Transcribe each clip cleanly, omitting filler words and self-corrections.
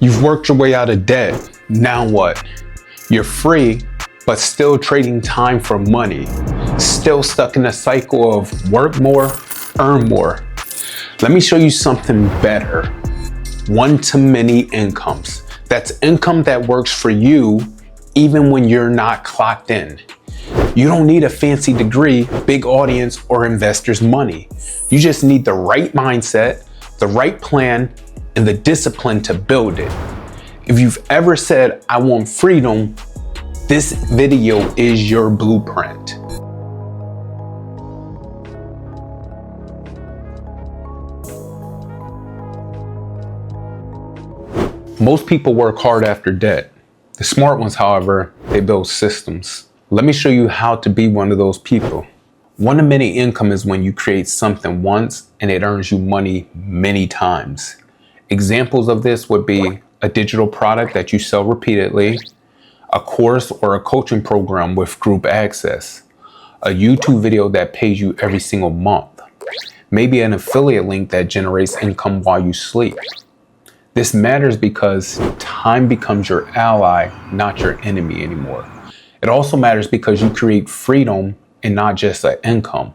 You've worked your way out of debt. Now what? You're free, but still trading time for money. Still stuck in a cycle of work more, earn more. Let me show you something better. One-to-many incomes. That's income that works for you even when you're not clocked in. You don't need a fancy degree, big audience, or investors' money. You just need the right mindset, the right plan, and the discipline to build it. If you've ever said, I want freedom, this video is your blueprint. Most people work hard after debt. The smart ones, however, they build systems. Let me show you how to be one of those people. One-to-many income is when you create something once and it earns you money many times. Examples of this would be a digital product that you sell repeatedly, a course or a coaching program with group access, a YouTube video that pays you every single month, maybe an affiliate link that generates income while you sleep. This matters because time becomes your ally, not your enemy anymore. It also matters because you create freedom and not just an income.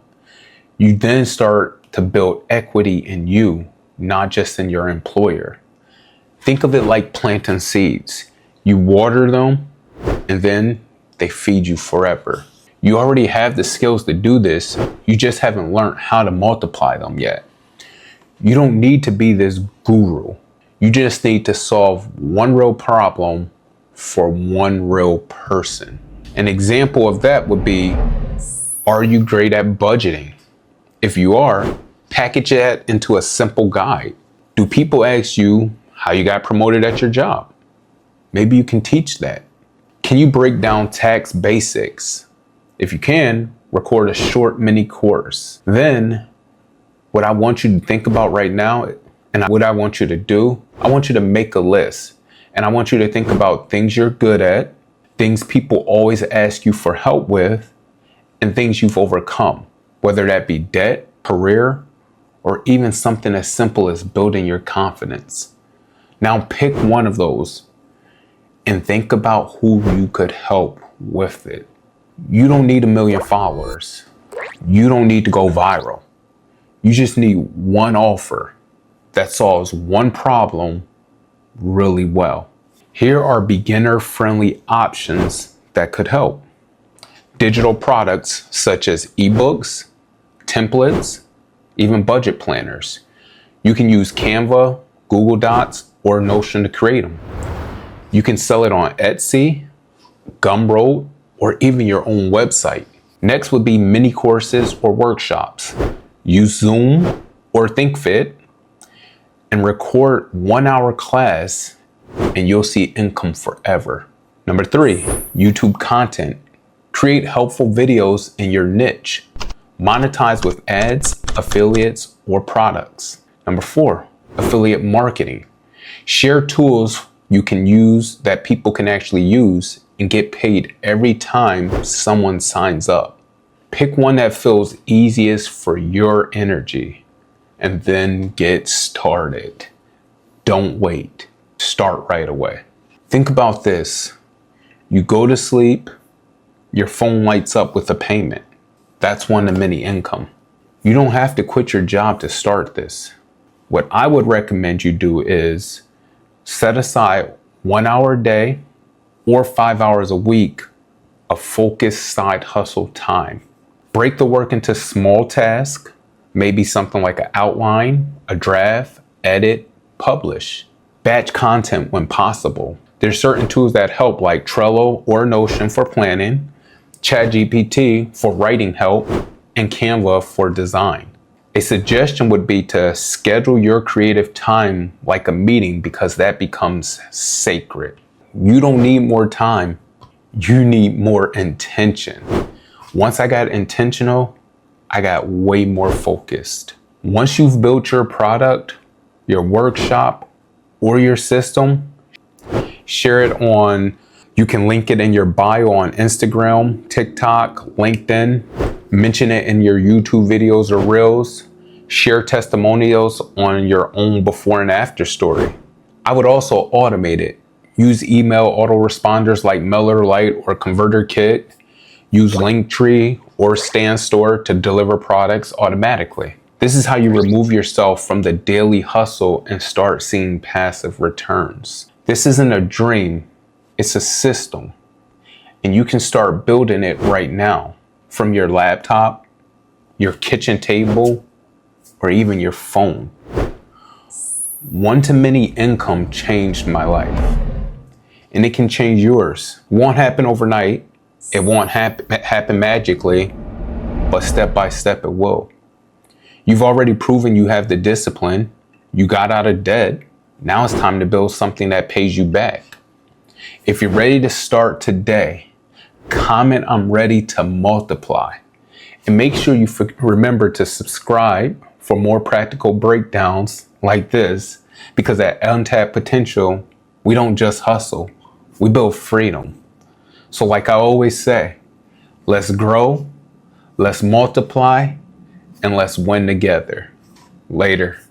You then start to build equity in you, not just in your employer. Think of it like planting seeds. You water them and then they feed you forever. You already have the skills to do this. You just haven't learned how to multiply them yet. You don't need to be this guru. You just need to solve one real problem for one real person. An example of that would be, are you great at budgeting? If you are, package that into a simple guide. Do people ask you how you got promoted at your job? Maybe you can teach that. Can you break down tax basics? If you can, record a short mini course. Then, what I want you to think about right now, and what I want you to do, I want you to make a list. And I want you to think about things you're good at, things people always ask you for help with, and things you've overcome, whether that be debt, career, or even something as simple as building your confidence. Now pick one of those and think about who you could help with it. You don't need 1 million followers. You don't need to go viral. You just need one offer that solves one problem really well. Here are beginner-friendly options that could help. Digital products such as ebooks, templates, even budget planners. You can use Canva, Google Docs, or Notion to create them. You can sell it on Etsy, Gumroad, or even your own website. Next would be mini courses or workshops. Use Zoom or ThinkFit and record 1-hour class and you'll see income forever. Number 3, YouTube content. Create helpful videos in your niche. Monetize with ads, affiliates, or products. Number 4, affiliate marketing. Share tools you can use that people can actually use and get paid every time someone signs up. Pick one that feels easiest for your energy and then get started. Don't wait. Start right away. Think about this. You go to sleep, your phone lights up with a payment. That's one-to-many income. You don't have to quit your job to start this. What I would recommend you do is set aside 1 hour a day or 5 hours a week of focused side hustle time. Break the work into small tasks, maybe something like an outline, a draft, edit, publish. Batch content when possible. There's certain tools that help like Trello or Notion for planning, ChatGPT for writing help, and Canva for design. A suggestion would be to schedule your creative time like a meeting because that becomes sacred. You don't need more time, you need more intention. Once I got intentional, I got way more focused. Once you've built your product, your workshop, or your system, share it on, you can link it in your bio on Instagram, TikTok, LinkedIn, mention it in your YouTube videos or reels, share testimonials on your own before and after story. I would also automate it. Use email autoresponders like MailerLite or ConverterKit. Use Linktree or StanStore to deliver products automatically. This is how you remove yourself from the daily hustle and start seeing passive returns. This isn't a dream, it's a system. And you can start building it right now from your laptop, your kitchen table, or even your phone. One-to-many income changed my life. And it can change yours. It won't happen overnight. It won't happen magically, but step by step it will. You've already proven you have the discipline. You got out of debt. Now it's time to build something that pays you back. If you're ready to start today, comment "I'm ready to multiply." And make sure you remember to subscribe for more practical breakdowns like this, because at Untapped Potential, we don't just hustle, we build freedom. So like I always say, let's grow, let's multiply, and let's win together. Later.